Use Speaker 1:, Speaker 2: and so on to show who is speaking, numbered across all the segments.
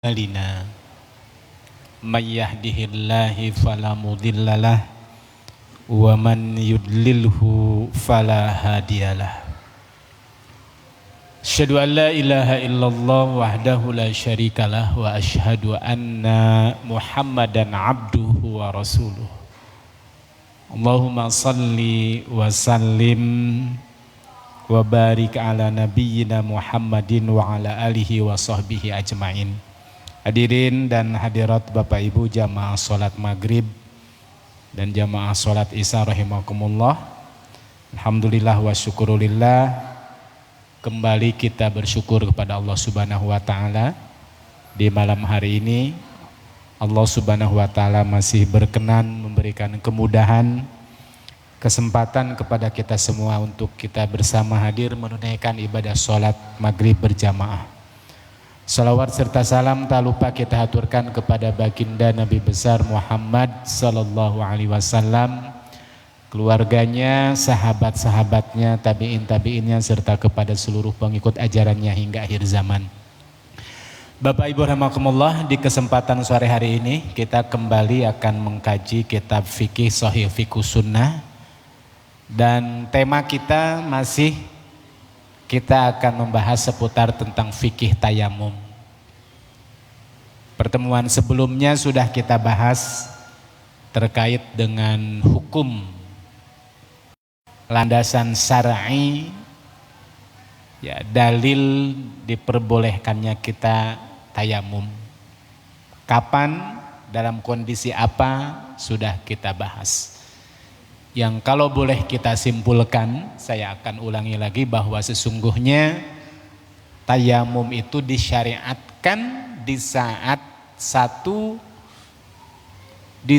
Speaker 1: أعمالنا من يهده الله فلا مضل له ومن يضلله فلا هادي له أشهد أن لا إله إلا الله وحده لا شريك له وأشهد أن محمدا عبده ورسوله اللهم صل وسلم وبارك على نبينا Muhammadin wa ala alihi wa sahbihi ajmain. Hadirin dan hadirat Bapak Ibu jamaah sholat maghrib dan jamaah sholat isya rahimakumullah. Alhamdulillah wa syukurulillah, kembali kita bersyukur kepada Allah Subhanahu wa ta'ala. Di malam hari ini Allah Subhanahu wa ta'ala masih berkenan memberikan kemudahan, kesempatan kepada kita semua untuk kita bersama hadir menunaikan ibadah sholat maghrib berjamaah. Salawat serta salam tak lupa kita haturkan kepada baginda Nabi besar Muhammad sallallahu alaihi wasallam, keluarganya, sahabat-sahabatnya, tabi'in-tabi'innya, serta kepada seluruh pengikut ajarannya hingga akhir zaman. Bapak Ibu rahimakumullah, di kesempatan sore hari ini kita kembali akan mengkaji kitab fikih Shahih Fiqhus Sunnah. Dan tema kita masih, kita akan membahas seputar tentang fikih tayamum. Pertemuan sebelumnya sudah kita bahas terkait dengan hukum landasan syar'i, ya, dalil diperbolehkannya kita tayamum. Kapan, dalam kondisi apa, sudah kita bahas. Yang kalau boleh kita simpulkan, saya akan ulangi lagi bahwa sesungguhnya tayamum itu disyariatkan di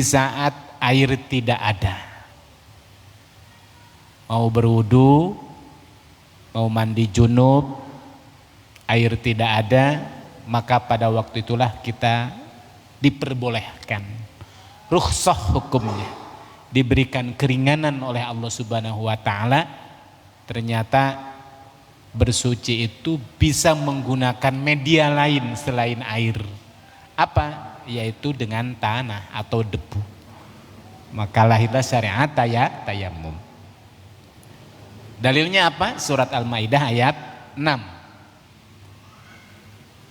Speaker 1: saat air tidak ada. Mau berwudu, mau mandi junub, air tidak ada, maka pada waktu itulah kita diperbolehkan. Rukhsah hukumnya, diberikan keringanan oleh Allah Subhanahu wa ta'ala. Ternyata bersuci itu bisa menggunakan media lain selain air. Apa? Yaitu dengan tanah atau debu. Maka lahirlah syariat tayamum. Dalilnya apa? Surat Al-Maidah ayat 6.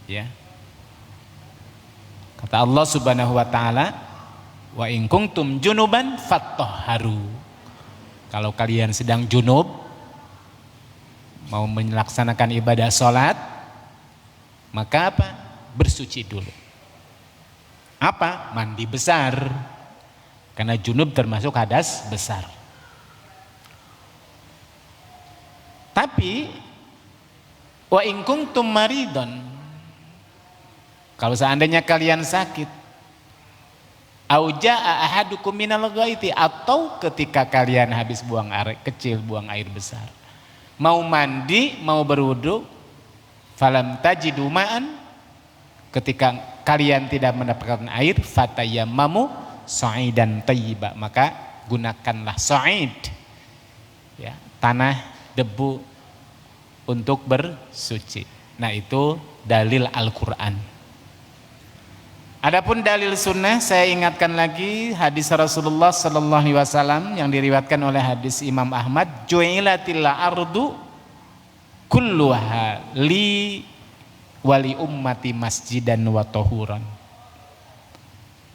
Speaker 1: Ya. Kata Allah Subhanahu wa ta'ala, wa in kuntum junuban fattahharu. Kalau kalian sedang junub, mau melaksanakan ibadah sholat, maka apa? Bersuci dulu. Apa? Mandi besar. Karena junub termasuk hadas besar. Tapi wa in kuntum maridon, kalau seandainya kalian sakit, auja'a ahadukum minal ghaiti, atau ketika kalian habis buang air kecil, buang air besar, mau mandi, mau berwudu, falam tajidu ma'an, ketika kalian tidak mendapatkan air, fatayammamu sa'idan thayyiba, maka gunakanlah sa'id, ya, tanah debu untuk bersuci. Nah, itu dalil Al-Qur'an. Adapun dalil sunnah, saya ingatkan lagi hadis Rasulullah sallallahu alaihi wasallam yang diriwayatkan oleh hadis Imam Ahmad, ju'ilatil ardu kulluha li wali ummati masjidan wa tahuran.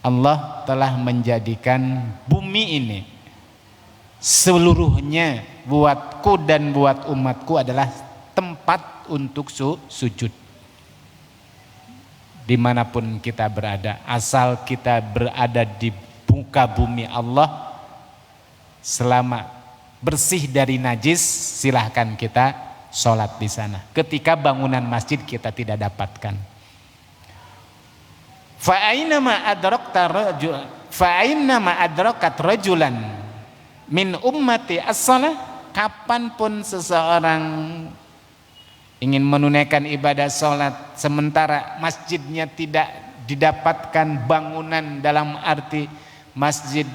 Speaker 1: Allah telah menjadikan bumi ini seluruhnya buatku dan buat umatku adalah tempat untuk sujud. Dimanapun kita berada, asal kita berada di muka bumi Allah, selama bersih dari najis, silahkan kita sholat di sana. Ketika bangunan masjid kita tidak dapatkan, fa'ainama adrakat rajulan min ummati as-salah, kapanpun seseorang ingin menunaikan ibadah sholat sementara masjidnya tidak didapatkan bangunan, dalam arti masjid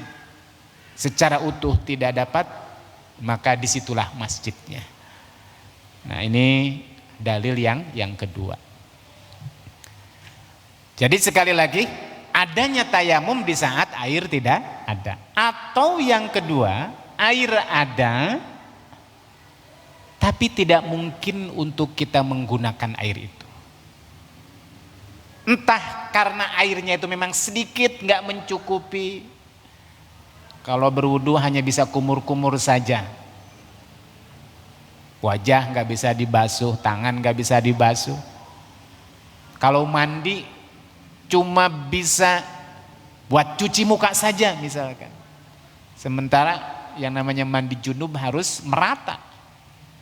Speaker 1: secara utuh tidak dapat, maka disitulah masjidnya. Nah, ini dalil yang kedua. Jadi sekali lagi, adanya tayamum di saat air tidak ada. Atau yang kedua, air ada tapi tidak mungkin untuk kita menggunakan air itu. Entah karena airnya itu memang sedikit, nggak mencukupi. Kalau berwudu hanya bisa kumur-kumur saja. Wajah nggak bisa dibasuh, tangan nggak bisa dibasuh. Kalau mandi cuma bisa buat cuci muka saja misalkan. Sementara yang namanya mandi junub harus merata.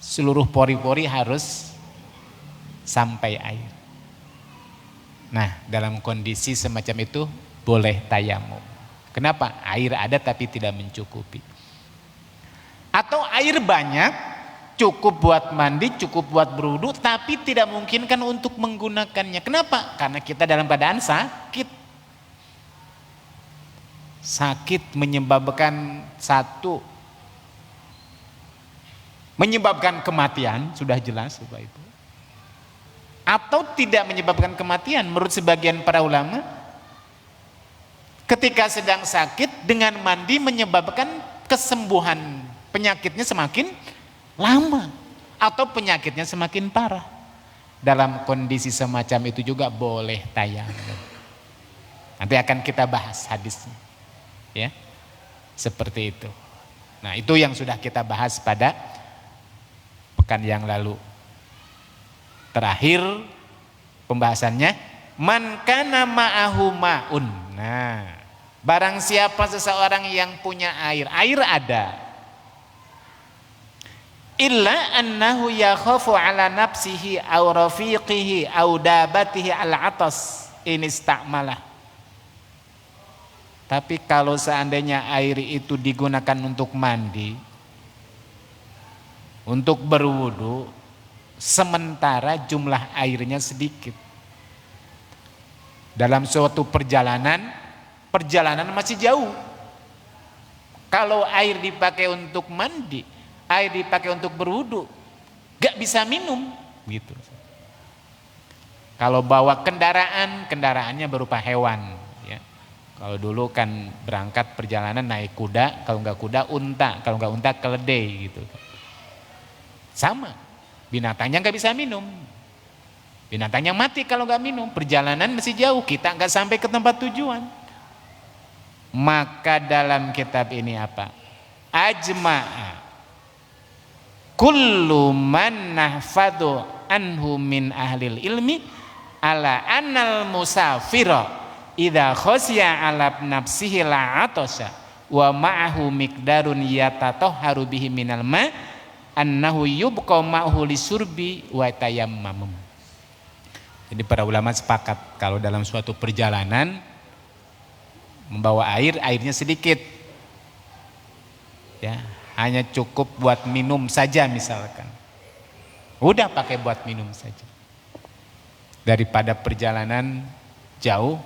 Speaker 1: Seluruh pori-pori harus sampai air. Nah, dalam kondisi semacam itu boleh tayamum. Kenapa? Air ada tapi tidak mencukupi. Atau air banyak, cukup buat mandi, cukup buat berwudu, tapi tidak memungkinkan untuk menggunakannya. Kenapa? Karena kita dalam keadaan sakit. Sakit menyebabkan menyebabkan kematian, sudah jelas Bapak Ibu. Atau tidak menyebabkan kematian, menurut sebagian para ulama, ketika sedang sakit dengan mandi menyebabkan kesembuhan penyakitnya semakin lama atau penyakitnya semakin parah. Dalam kondisi semacam itu juga boleh tayamum. Nanti akan kita bahas hadisnya, ya, seperti itu. Nah, itu yang sudah kita bahas pada pekan yang lalu. Terakhir pembahasannya, man kana ma'ahu ma'un. Nah, barang siapa seseorang yang punya air ada, illa annahu yakhafu ala nafsihi aw rafiqihi aw dabatihi al-atas in istakmalah. Tapi kalau seandainya air itu digunakan untuk mandi, untuk berwudu, sementara jumlah airnya sedikit, dalam suatu perjalanan masih jauh. Kalau air dipakai untuk mandi, air dipakai untuk berwudu, gak bisa minum gitu. Kalau bawa kendaraannya berupa hewan, ya. Kalau dulu kan berangkat perjalanan naik kuda, kalau nggak kuda unta, kalau nggak unta keledai gitu. Sama, binatangnya nggak bisa minum, binatangnya mati kalau nggak minum. Perjalanan masih jauh, kita nggak sampai ke tempat tujuan. Maka dalam kitab ini apa? Ajma'a kullu man nahfadu anhu min ahlil ilmi ala annal musafira idza khosya ala nafsihi la atosha wa ma'ahu miqdarun yatatahharu bihi minal ma annahu yubqa ma'hu lisurbi wa tayammum. Jadi para ulama sepakat kalau dalam suatu perjalanan membawa airnya sedikit, ya, hanya cukup buat minum saja misalkan, udah pakai buat minum saja, daripada perjalanan jauh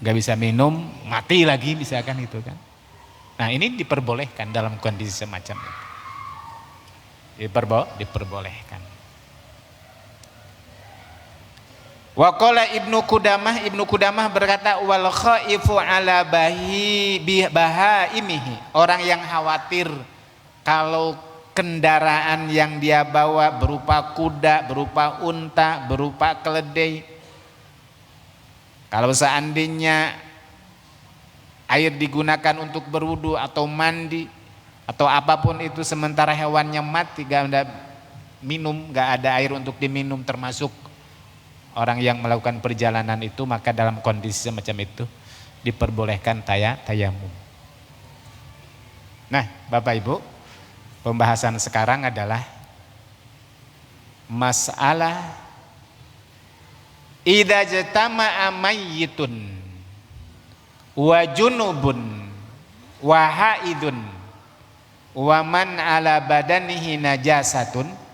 Speaker 1: nggak bisa minum, mati lagi misalkan itu kan. Nah, ini diperbolehkan dalam kondisi semacam itu, diperbolehkan. Wa qala Ibnu Qudamah berkata, wal khaifu ala bahaimihi, orang yang khawatir kalau kendaraan yang dia bawa berupa kuda, berupa unta, berupa keledai, kalau seandainya air digunakan untuk berwudu atau mandi atau apapun itu, sementara hewannya mati, gak ada minum, gak ada air untuk diminum, termasuk orang yang melakukan perjalanan itu, maka dalam kondisi semacam itu diperbolehkan tayamum. Nah, Bapak Ibu, pembahasan sekarang adalah masalah idza jatama'a mayyitun wa junubun wa haidun wa man ala badanihi najasatun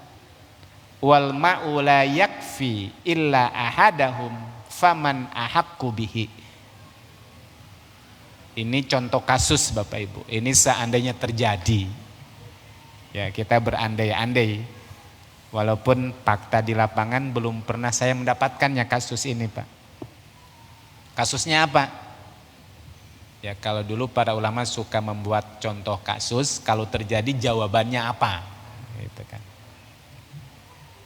Speaker 1: wal ma'u la yakfi illa ahadahum faman ahaqqu bihi. Ini contoh kasus Bapak Ibu. Ini seandainya terjadi, ya, kita berandai-andai, walaupun fakta di lapangan belum pernah saya mendapatkannya kasus ini, Pak. Kasusnya apa? Ya kalau dulu para ulama suka membuat contoh kasus, kalau terjadi jawabannya apa? Gitu kan.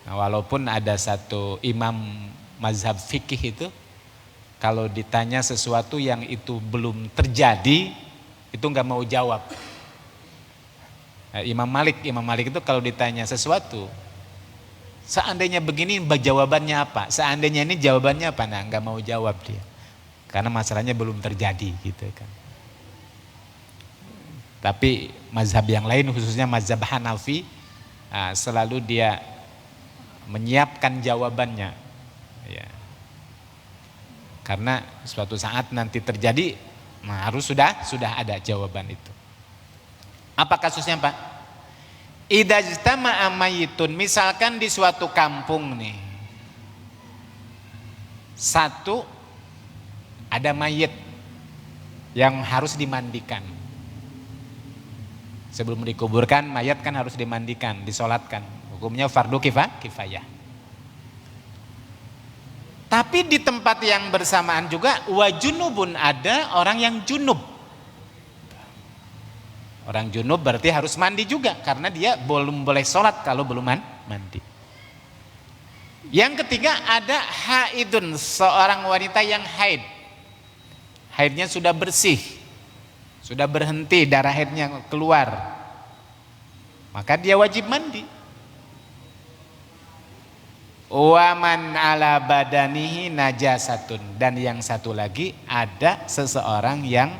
Speaker 1: Nah, walaupun ada satu imam mazhab fikih itu, kalau ditanya sesuatu yang itu belum terjadi, itu nggak mau jawab. Nah, Imam Malik itu kalau ditanya sesuatu, seandainya begini jawabannya apa? Seandainya ini jawabannya apa? Nah, nggak mau jawab dia. Karena masalahnya belum terjadi gitu kan. Tapi mazhab yang lain khususnya mazhab Hanafi selalu dia menyiapkan jawabannya. Ya. Karena suatu saat nanti terjadi, nah harus sudah ada jawaban itu. Apa kasusnya Pak? Idza ijtama'a mayyitun, misalkan di suatu kampung nih. Satu, ada mayit yang harus dimandikan. Sebelum dikuburkan, mayat kan harus dimandikan, disolatkan. Hukumnya fardu kifayah. Tapi di tempat yang bersamaan juga wajunubun, ada orang yang junub. Orang junub berarti harus mandi juga karena dia belum boleh sholat kalau belum mandi. Yang ketiga ada haidun, seorang wanita yang haid. Haidnya sudah bersih, sudah berhenti darah haidnya keluar, maka dia wajib mandi. Waman ala badanihi najasatun, dan yang satu lagi ada seseorang yang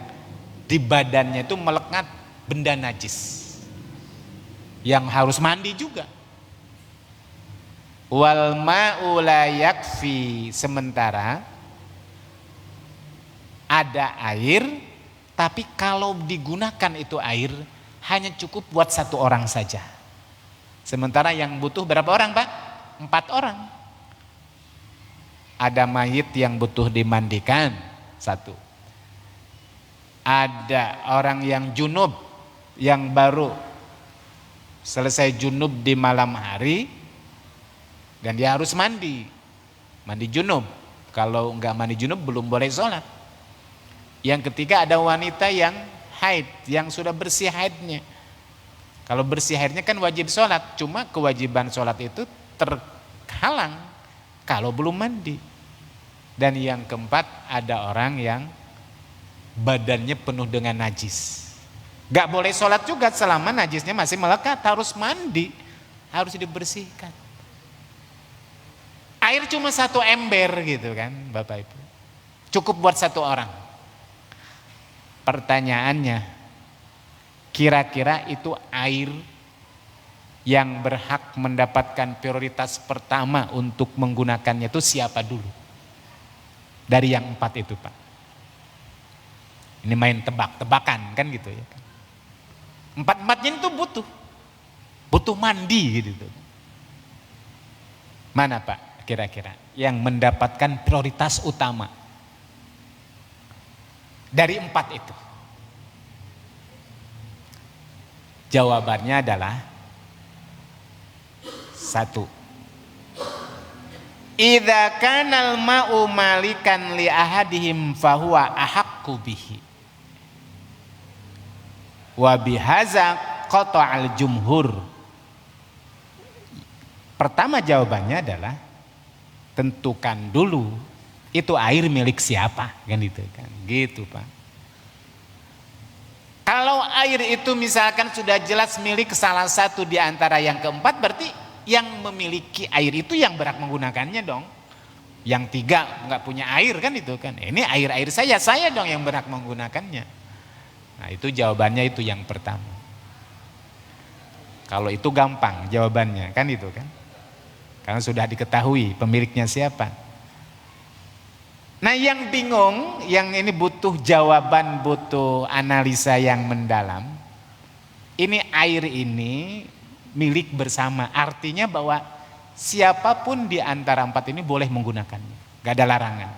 Speaker 1: di badannya itu melekat benda najis yang harus mandi juga. Wal ma'u la yakfi, sementara ada air tapi kalau digunakan itu air hanya cukup buat satu orang saja. Sementara yang butuh berapa orang Pak? 4 orang. Ada mayit yang butuh dimandikan, 1. Ada orang yang junub, yang baru selesai junub di malam hari dan dia harus mandi junub. Kalau enggak mandi junub belum boleh sholat. Yang ketiga ada wanita yang haid, yang sudah bersih haidnya. Kalau bersih haidnya kan wajib sholat, cuma kewajiban sholat itu terhalang kalau belum mandi. Dan yang keempat ada orang yang badannya penuh dengan najis, gak boleh sholat juga selama najisnya masih melekat, harus mandi, harus dibersihkan. Air cuma 1 ember gitu kan Bapak Ibu, cukup buat 1 orang. Pertanyaannya, kira-kira itu air yang berhak mendapatkan prioritas pertama untuk menggunakannya itu siapa dulu? Dari yang 4 itu Pak. Ini main tebak-tebakan kan gitu ya. 4-4-nya itu butuh mandi gitu. Mana Pak kira-kira yang mendapatkan prioritas utama dari 4 itu? Jawabannya adalah 1. Idza kanal ma'u malikan li ahadihim fahuwa ahaqqu bihi. Wa bihaza qata'al jumhur. Pertama jawabannya adalah tentukan dulu itu air milik siapa kan itu kan. Gitu Pak. Kalau air itu misalkan sudah jelas milik salah satu di antara yang keempat, berarti yang memiliki air itu yang berhak menggunakannya dong. Yang 3 nggak punya air kan itu kan. Ini air saya dong yang berhak menggunakannya. Nah itu jawabannya itu yang pertama. Kalau itu gampang jawabannya kan itu kan. Karena sudah diketahui pemiliknya siapa. Nah yang bingung, yang ini butuh jawaban, butuh analisa yang mendalam. Ini air ini milik bersama, artinya bahwa siapapun di antara 4 ini boleh menggunakannya, gak ada larangan.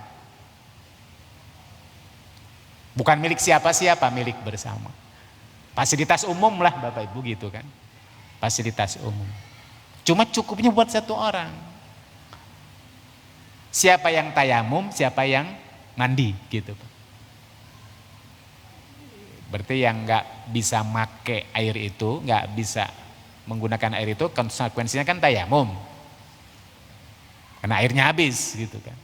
Speaker 1: Bukan milik siapa-siapa, milik bersama. Fasilitas umum lah Bapak Ibu gitu kan, fasilitas umum. Cuma cukupnya buat 1 orang. Siapa yang tayamum, siapa yang mandi gitu. Berarti yang nggak bisa make air itu, nggak bisa menggunakan air itu, konsekuensinya kan tayamum. Karena airnya habis gitu kan.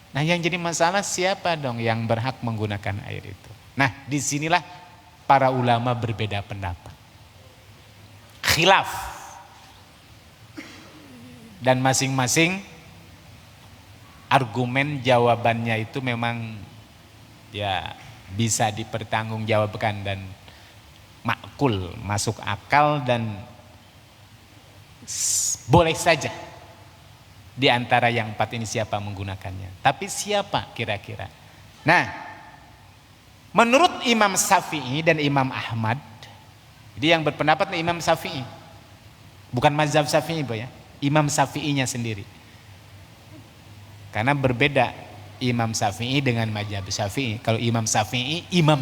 Speaker 1: Nah yang jadi masalah siapa dong yang berhak menggunakan air itu? Nah disinilah para ulama berbeda pendapat. Khilaf. Dan masing-masing argumen jawabannya itu memang ya bisa dipertanggungjawabkan dan makul, masuk akal dan boleh saja di antara yang empat ini siapa menggunakannya. Tapi siapa kira-kira? Nah, menurut Imam Syafi'i dan Imam Ahmad, jadi yang berpendapat Imam Syafi'i, bukan mazhab Syafi'i ya, Imam Syafi'inya sendiri. Karena berbeda Imam Syafi'i dengan mazhab Syafi'i. Kalau Imam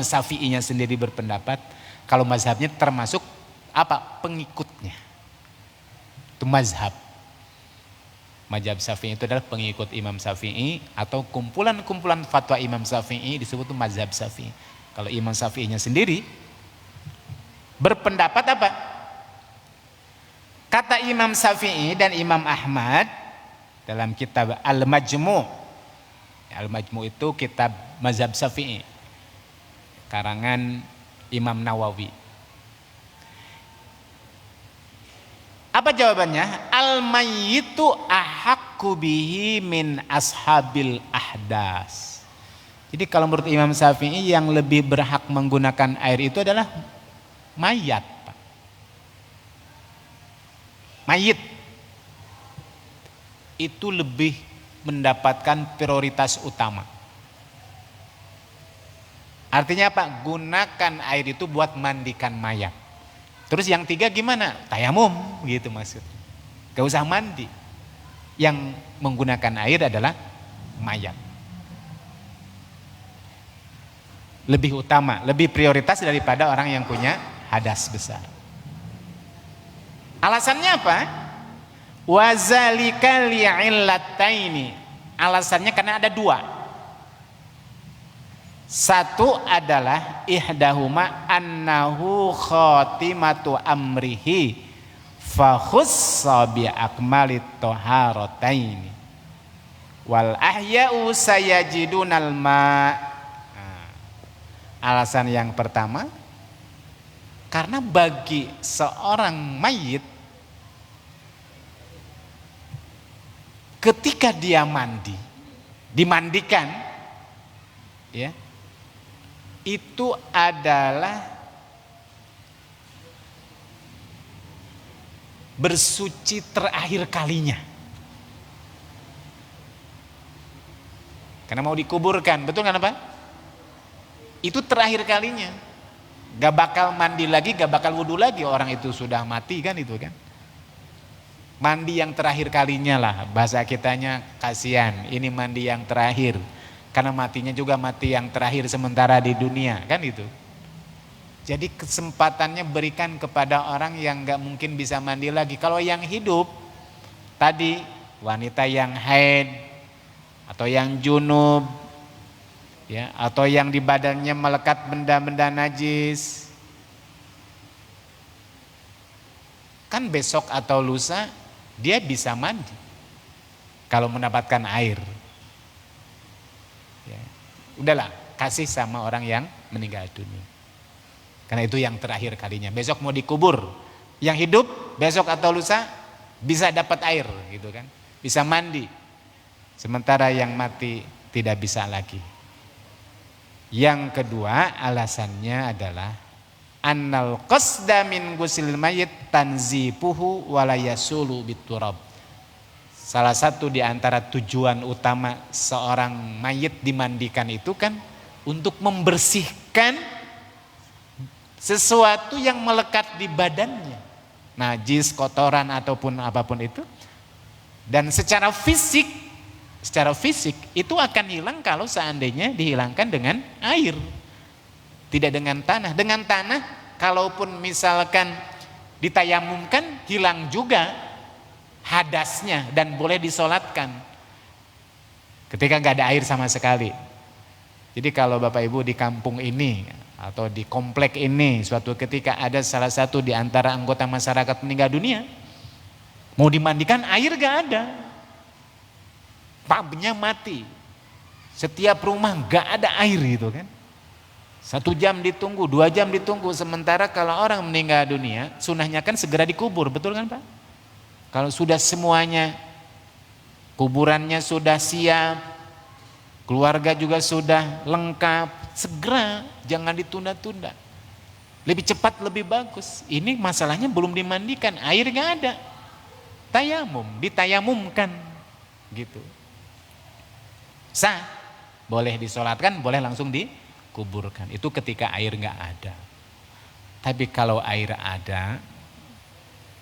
Speaker 1: Syafi'inya sendiri berpendapat, kalau mazhabnya termasuk apa? Pengikutnya. Itu mazhab. Mazhab Syafi'i itu adalah pengikut Imam Syafi'i atau kumpulan-kumpulan fatwa Imam Syafi'i disebut mazhab Syafi'i. Kalau Imam Syafi'inya sendiri berpendapat apa? Kata Imam Syafi'i dan Imam Ahmad dalam kitab Al-Majmu'. Al-Majmu' itu kitab mazhab Syafi'i karangan Imam Nawawi. Apa jawabannya? Al-mayyitu ahaqqu bihi min ashabil ahdas. Jadi kalau menurut Imam Syafi'i yang lebih berhak menggunakan air itu adalah mayat, Pak. Mayit itu lebih mendapatkan prioritas utama. Artinya apa? Gunakan air itu buat mandikan mayat. Terus yang tiga gimana? Tayamum gitu maksudnya. Gak usah mandi. Yang menggunakan air adalah mayat. Lebih utama, lebih prioritas daripada orang yang punya hadas besar. Alasannya apa? Wazalika li'illataini. Alasannya karena ada dua. Satu adalah ihdahuma annahu khatimatu amrihi fa khussa bi akmalit taharataini wal ahya'u sayajidunal ma. Alasan yang pertama karena bagi seorang mayit ketika dia mandi, dimandikan ya, itu adalah bersuci terakhir kalinya. Karena mau dikuburkan, betul kan Pak? Itu terakhir kalinya. Gak bakal mandi lagi, gak bakal wudhu lagi, orang itu sudah mati kan itu kan. Mandi yang terakhir kalinya lah, bahasa kitanya kasihan, ini mandi yang terakhir. Karena matinya juga mati yang terakhir sementara di dunia kan itu. Jadi kesempatannya berikan kepada orang yang gak mungkin bisa mandi lagi. Kalau yang hidup tadi wanita yang haid atau yang junub ya, atau yang di badannya melekat benda-benda najis, kan besok atau lusa dia bisa mandi kalau mendapatkan air. Udahlah, kasih sama orang yang meninggal dunia. Karena itu yang terakhir kalinya. Besok mau dikubur. Yang hidup besok atau lusa bisa dapat air gitu kan. Bisa mandi. Sementara yang mati tidak bisa lagi. Yang kedua alasannya adalah annal qasda min gusil mayit tanzifuhu wala yasulu biturab. Salah satu di antara tujuan utama seorang mayit dimandikan itu kan untuk membersihkan sesuatu yang melekat di badannya. Najis, kotoran ataupun apapun itu. Dan secara fisik itu akan hilang kalau seandainya dihilangkan dengan air. Tidak dengan tanah. Dengan tanah kalaupun misalkan ditayamumkan hilang juga hadasnya dan boleh disolatkan ketika nggak ada air sama sekali. Jadi kalau Bapak Ibu di kampung ini atau di komplek ini suatu ketika ada salah satu di antara anggota masyarakat meninggal dunia, mau dimandikan air gak ada, pumpnya mati, setiap rumah gak ada air gitu kan. 1 jam ditunggu, 2 jam ditunggu. Sementara kalau orang meninggal dunia, sunahnya kan segera dikubur, betul kan Pak? Kalau sudah semuanya, kuburannya sudah siap, keluarga juga sudah lengkap, segera, jangan ditunda-tunda. Lebih cepat lebih bagus. Ini masalahnya belum dimandikan, air gak ada. Tayamum, ditayamumkan gitu. Sah, boleh disolatkan, boleh langsung dikuburkan. Itu ketika air gak ada. Tapi kalau air ada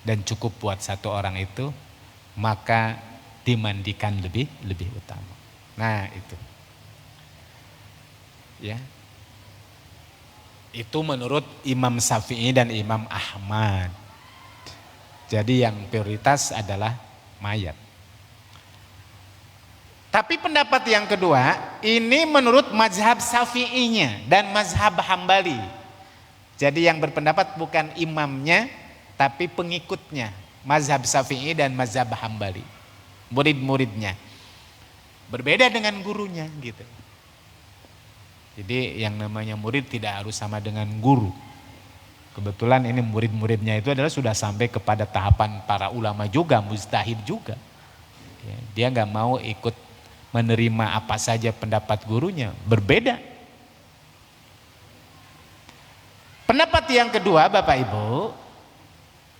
Speaker 1: dan cukup buat 1 orang itu, maka dimandikan lebih utama. Nah itu. Ya. Itu menurut Imam Syafi'i dan Imam Ahmad. Jadi yang prioritas adalah mayat. Tapi pendapat yang kedua, ini menurut mazhab Syafi'inya dan mazhab Hambali. Jadi yang berpendapat bukan imamnya, tapi pengikutnya, mazhab Syafi'i dan mazhab Hambali. Murid-muridnya. Berbeda dengan gurunya gitu. Jadi yang namanya murid tidak harus sama dengan guru. Kebetulan ini murid-muridnya itu adalah sudah sampai kepada tahapan para ulama juga, mujtahid juga. Dia nggak mau ikut menerima apa saja pendapat gurunya, berbeda. Pendapat yang kedua Bapak Ibu,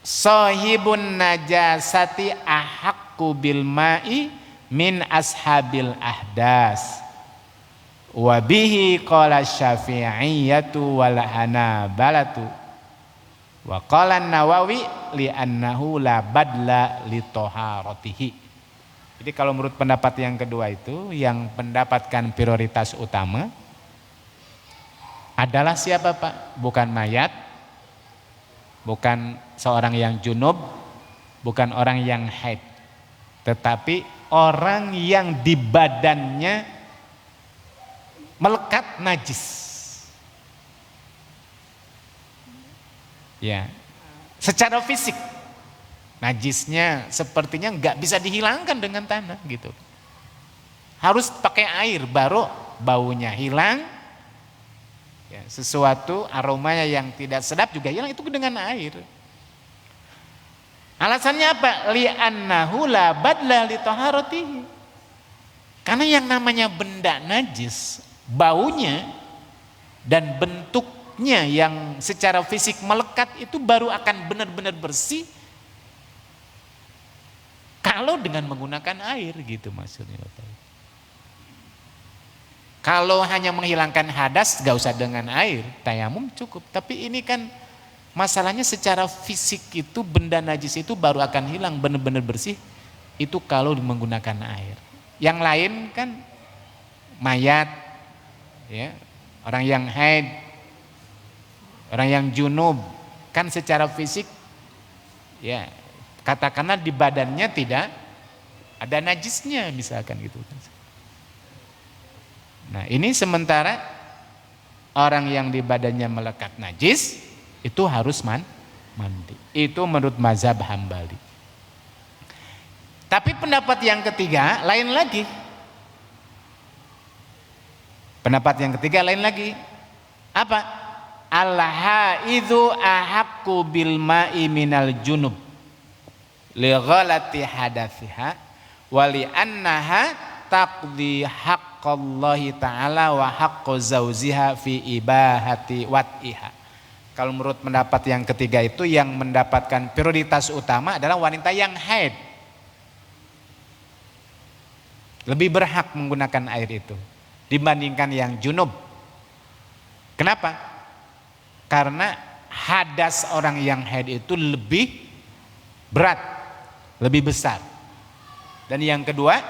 Speaker 1: sahibun najasati ahaqqu bil ma'i min ashabil ahdas. Wa bihi qala Syafi'iyyatu wal Hanabalatu. Wa qala Nawawi li'annahu la badla li taharatihi. Jadi kalau menurut pendapat yang kedua itu, yang mendapatkan prioritas utama adalah siapa Pak? Bukan mayat, bukan seorang yang junub, bukan orang yang haid, tetapi orang yang di badannya melekat najis. Ya, secara fisik najisnya sepertinya nggak bisa dihilangkan dengan tanah gitu. Harus pakai air baru baunya hilang. Ya, sesuatu aromanya yang tidak sedap juga hilang itu dengan air. Alasannya apa? Li'annahu la badla li taharatihi. Karena yang namanya benda najis, baunya dan bentuknya yang secara fisik melekat itu baru akan benar-benar bersih kalau dengan menggunakan air gitu maksudnya Bapak. Kalau hanya menghilangkan hadas gak usah dengan air, tayamum cukup. Tapi ini kan masalahnya secara fisik itu benda najis itu baru akan hilang benar-benar bersih itu kalau menggunakan air. Yang lain kan mayat, ya, orang yang haid, orang yang junub, kan secara fisik ya katakanlah di badannya tidak ada najisnya misalkan gitu. Nah ini sementara orang yang di badannya melekat najis itu harus mandi. Itu menurut mazhab Hambali. Tapi pendapat yang ketiga lain lagi. Pendapat yang ketiga lain lagi. Apa? Al-haidhu ahaqqu bil ma'i minal junub li ghalati hadathiha wa li annaha taqdi haqqallahi ta'ala wa haqqu zawziha fi ibahati wat'iha. Kalau menurut pendapat yang ketiga itu yang mendapatkan prioritas utama adalah wanita yang haid. Lebih berhak menggunakan air itu dibandingkan yang junub. Kenapa? Karena hadas orang yang haid itu lebih berat, lebih besar. Dan yang kedua,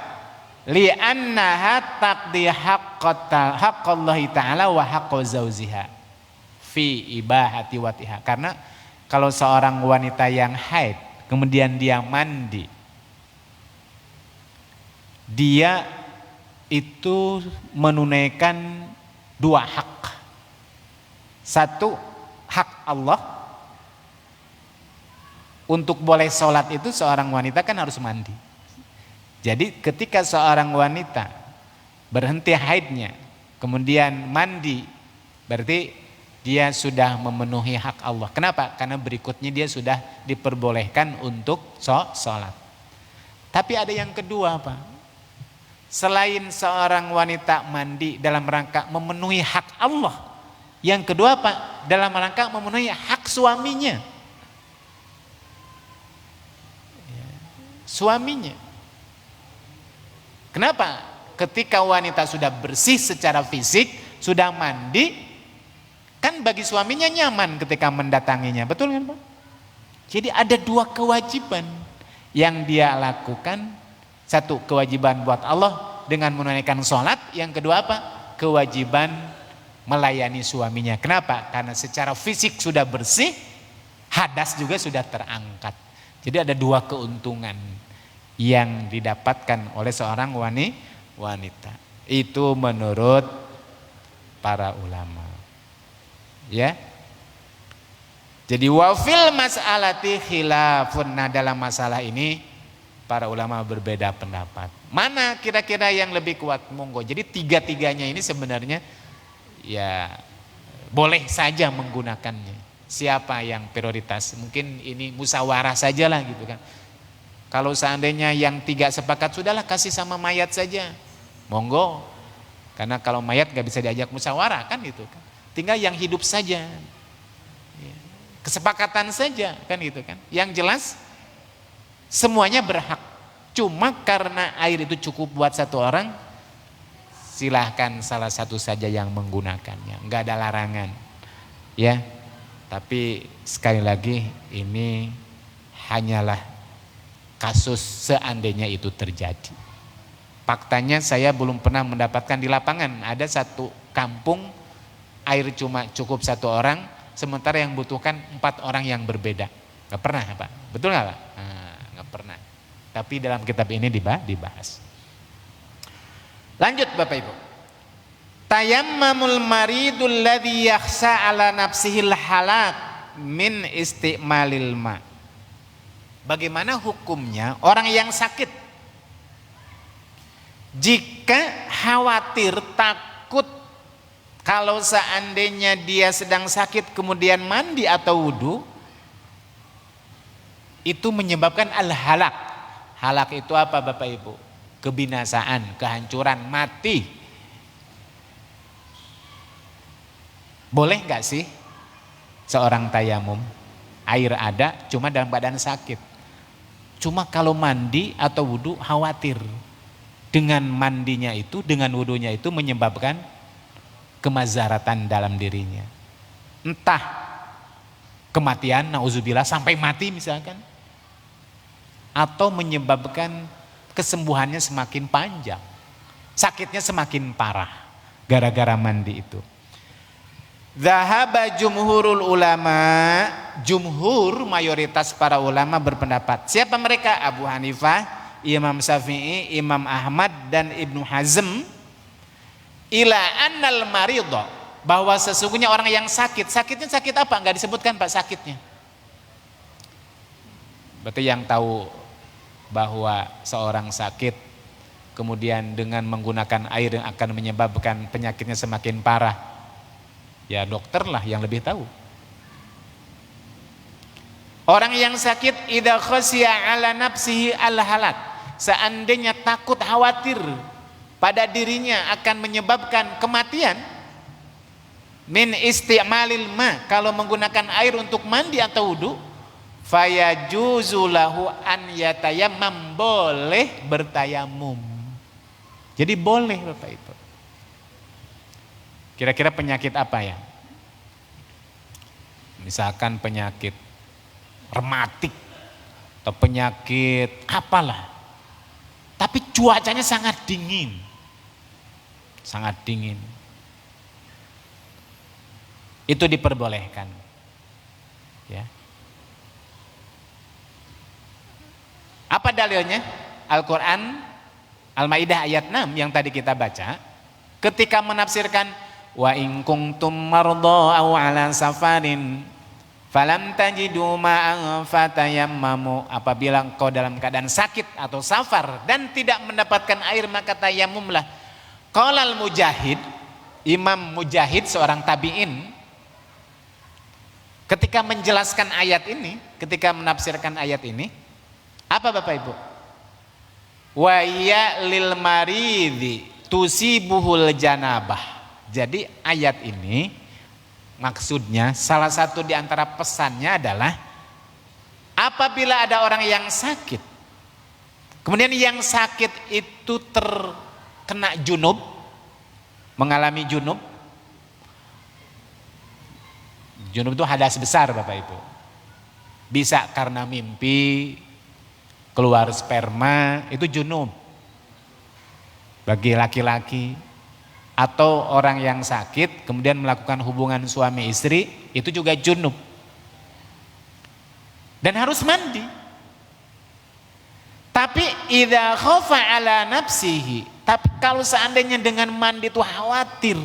Speaker 1: li'annaha taqdi haqqallahi ta'ala wa haqqo zawziha fi ibahati watiha. Karena kalau seorang wanita yang haid kemudian dia mandi, dia itu menunaikan dua hak. Satu, hak Allah. Untuk boleh sholat itu seorang wanita kan harus mandi. Jadi ketika seorang wanita berhenti haidnya, kemudian mandi, berarti dia sudah memenuhi hak Allah. Kenapa? Karena berikutnya dia sudah diperbolehkan untuk sholat. Tapi ada yang kedua, Pak. Selain seorang wanita mandi dalam rangka memenuhi hak Allah, yang kedua, Pak, dalam rangka memenuhi hak suaminya. Suaminya. Kenapa? Ketika wanita sudah bersih secara fisik, sudah mandi, kan bagi suaminya nyaman ketika mendatanginya. Betul kan, Pak? Jadi ada dua kewajiban yang dia lakukan. Satu, kewajiban buat Allah dengan menunaikan sholat. Yang kedua apa? Kewajiban melayani suaminya. Kenapa? Karena secara fisik sudah bersih, hadas juga sudah terangkat. Jadi ada dua keuntungan yang didapatkan oleh seorang wanita. Itu menurut para ulama. Ya. Jadi wafil mas'alati khilafun. Nah, dalam masalah ini para ulama berbeda pendapat. Mana kira-kira yang lebih kuat? Monggo. Jadi tiga-tiganya ini sebenarnya ya boleh saja menggunakannya. Siapa yang prioritas? Mungkin ini musyawarah sajalah gitu kan. Kalau seandainya yang tiga sepakat, sudahlah kasih sama mayat saja. Monggo. Karena kalau mayat gak bisa diajak musyawarah kan gitu kan. Tinggal yang hidup saja. Kesepakatan saja kan gitu kan. Yang jelas semuanya berhak. Cuma karena air itu cukup buat satu orang, silahkan salah satu saja yang menggunakannya. Enggak ada larangan. Ya. Tapi sekali lagi ini hanyalah kasus seandainya itu terjadi. Faktanya saya belum pernah mendapatkan di lapangan. Ada satu kampung air cuma cukup satu orang, sementara yang butuhkan 4 orang yang berbeda. Gak pernah, Pak. Betul gak, Pak? Nah, gak pernah. Tapi dalam kitab ini dibahas. Lanjut Bapak Ibu. Tayammamul maridul ladzi yakhsha ala nafsihil halak min isti'malil ma. Bagaimana hukumnya orang yang sakit jika khawatir, takut kalau seandainya dia sedang sakit kemudian mandi atau wudu, itu menyebabkan al-halak. Halak itu apa Bapak Ibu? Kebinasaan, kehancuran, mati. Boleh gak sih seorang tayamum? Air ada, cuma dalam keadaan sakit. Cuma kalau mandi atau wudu khawatir. Dengan mandinya itu, dengan wudunya itu menyebabkan kemazaratan dalam dirinya. Entah kematian, nauzubillah, sampai mati misalkan. Atau menyebabkan kesembuhannya semakin panjang. Sakitnya semakin parah gara-gara mandi itu. Zahaba jumhurul ulama, jumhur mayoritas para ulama berpendapat. Siapa mereka? Abu Hanifah, Imam Syafi'i, Imam Ahmad dan Ibnu Hazm. Ila annal maridho, bahwa sesungguhnya orang yang sakit. Sakitnya sakit apa? Enggak disebutkan Pak sakitnya. Berarti yang tahu bahwa seorang sakit kemudian dengan menggunakan air yang akan menyebabkan penyakitnya semakin parah, ya dokter lah yang lebih tahu. Orang yang sakit idza khasya ala nafsihi al-halak, seandainya takut khawatir pada dirinya akan menyebabkan kematian, min isti'malil ma, kalau menggunakan air untuk mandi atau wudu, fayajuzu lahu an yatayammam, boleh bertayamum. Jadi boleh Bapak Ibu. Kira-kira penyakit apa ya? Misalkan penyakit rematik atau penyakit apalah. Tapi cuacanya sangat dingin. Sangat dingin. Itu diperbolehkan. Ya. Apa dalilnya? Al-Qur'an Al-Maidah ayat 6 yang tadi kita baca, ketika menafsirkan Wa in kuntum marda aw ala safarin falam tajidu ma'an fatayammamu. Apabila engkau dalam keadaan sakit atau safar dan tidak mendapatkan air maka tayamumlah. Qalal Mujahid, Imam Mujahid seorang tabi'in, ketika menjelaskan ayat ini, ketika menafsirkan ayat ini, apa Bapak Ibu? Wa ya lil maridi tusibuhul janabah. Jadi ayat ini maksudnya salah satu di antara pesannya adalah apabila ada orang yang sakit, kemudian yang sakit itu terkena junub, mengalami junub. Junub itu hadas besar Bapak Ibu. Bisa karena mimpi, keluar sperma, itu junub bagi laki-laki. Atau orang yang sakit kemudian melakukan hubungan suami istri, itu juga junub dan harus mandi. Tapi idza khafa ala nafsihi, tapi kalau seandainya dengan mandi itu khawatir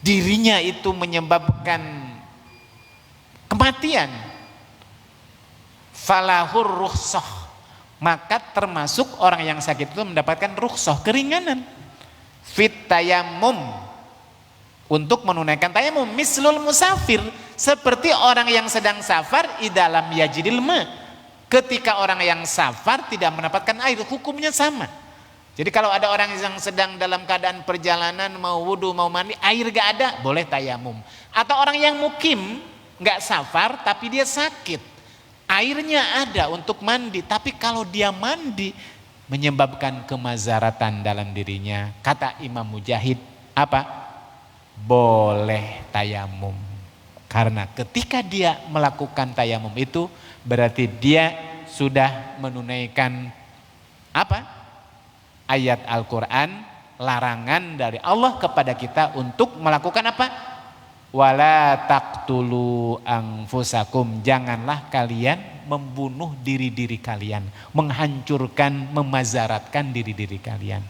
Speaker 1: dirinya itu menyebabkan kematian, falahur rukhsah, maka termasuk orang yang sakit itu mendapatkan rukhsah, keringanan, fit tayammum, untuk menunaikan tayamum, mislul musafir, seperti orang yang sedang safar idalam yajidil ma, ketika orang yang safar tidak mendapatkan air, hukumnya sama. Jadi kalau ada orang yang sedang dalam keadaan perjalanan, mau wudu, mau mandi, air gak ada, boleh tayamum. Atau orang yang mukim, gak safar tapi dia sakit, airnya ada untuk mandi, tapi kalau dia mandi menyebabkan kemazaratan dalam dirinya, kata Imam Mujahid, apa? Boleh tayamum. Karena ketika dia melakukan tayamum itu berarti dia sudah menunaikan apa? Ayat Al-Quran, larangan dari Allah kepada kita untuk melakukan apa? Wala taqtulu anfusakum, janganlah kalian membunuh diri-diri kalian, menghancurkan, memazaratkan diri-diri kalian.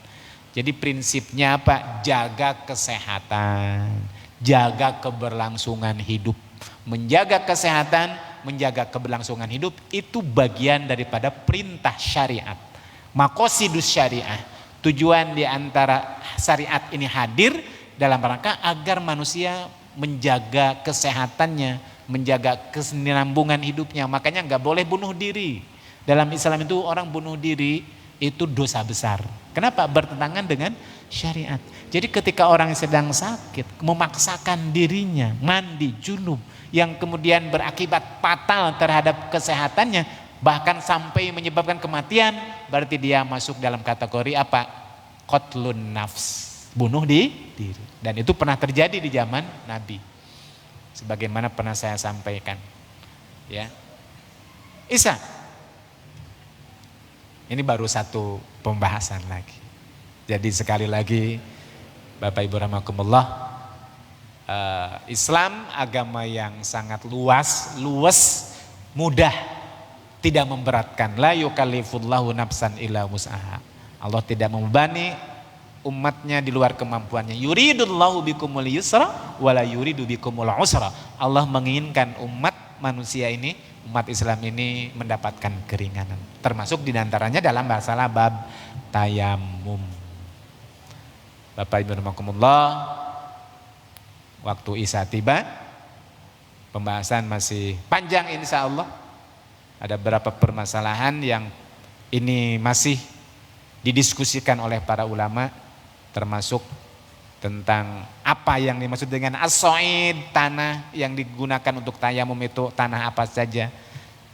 Speaker 1: Jadi prinsipnya apa? Jaga kesehatan, jaga keberlangsungan hidup. Menjaga kesehatan, menjaga keberlangsungan hidup itu bagian daripada perintah syariat. Maqasidus syariah, tujuan di antara syariat ini hadir dalam rangka agar manusia menjaga kesehatannya, menjaga kesinambungan hidupnya. Makanya nggak boleh bunuh diri. Dalam Islam itu orang bunuh diri itu dosa besar. Kenapa? Bertentangan dengan syariat. Jadi ketika orang sedang sakit memaksakan dirinya mandi junub yang kemudian berakibat fatal terhadap kesehatannya, bahkan sampai menyebabkan kematian, berarti dia masuk dalam kategori apa? Qatlun nafs, bunuh diri. Dan itu pernah terjadi di zaman Nabi, sebagaimana pernah saya sampaikan, ya. Isa, ini baru satu pembahasan lagi. Jadi sekali lagi Bapak Ibu rahimakumullah, Islam agama yang sangat luas, mudah, tidak memberatkan. La yukallifullahu nafsan illa wus'aha. Allah tidak membebani umatnya di luar kemampuannya. Yuridullahu bikumul yusra wala yuridu bikumul usra. Allah menginginkan umat manusia ini, umat Islam ini mendapatkan keringanan. Termasuk diantaranya dalam masalah bab tayamum. Bapak Ibu rahimakumullah, waktu Isya tiba, pembahasan masih panjang insya Allah. Ada beberapa permasalahan yang ini masih didiskusikan oleh para ulama, termasuk tentang apa yang dimaksud dengan as-sa'id, tanah yang digunakan untuk tayamum itu tanah apa saja,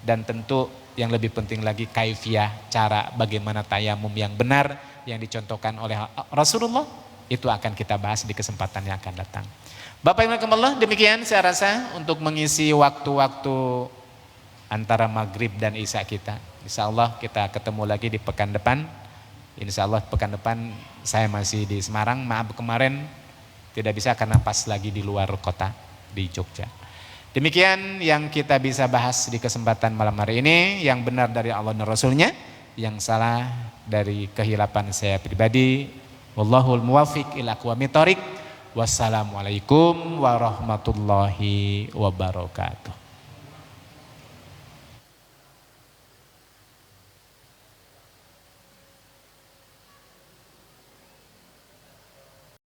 Speaker 1: dan tentu yang lebih penting lagi kaifiyah, cara bagaimana tayamum yang benar yang dicontohkan oleh Rasulullah, itu akan kita bahas di kesempatan yang akan datang. Bapak Ibu rahimakumullah, demikian saya rasa untuk mengisi waktu-waktu antara maghrib dan isya kita. Insya Allah kita ketemu lagi di pekan depan. Insya Allah pekan depan saya masih di Semarang. Maaf kemarin tidak bisa karena pas lagi di luar kota di Jogja. Demikian yang kita bisa bahas di kesempatan malam hari ini. Yang benar dari Allah dan Rasulnya, yang salah dari kehilapan saya pribadi. Wallahul muwafiq ila aqwamit thoriq. Wassalamualaikum warahmatullahi wabarakatuh.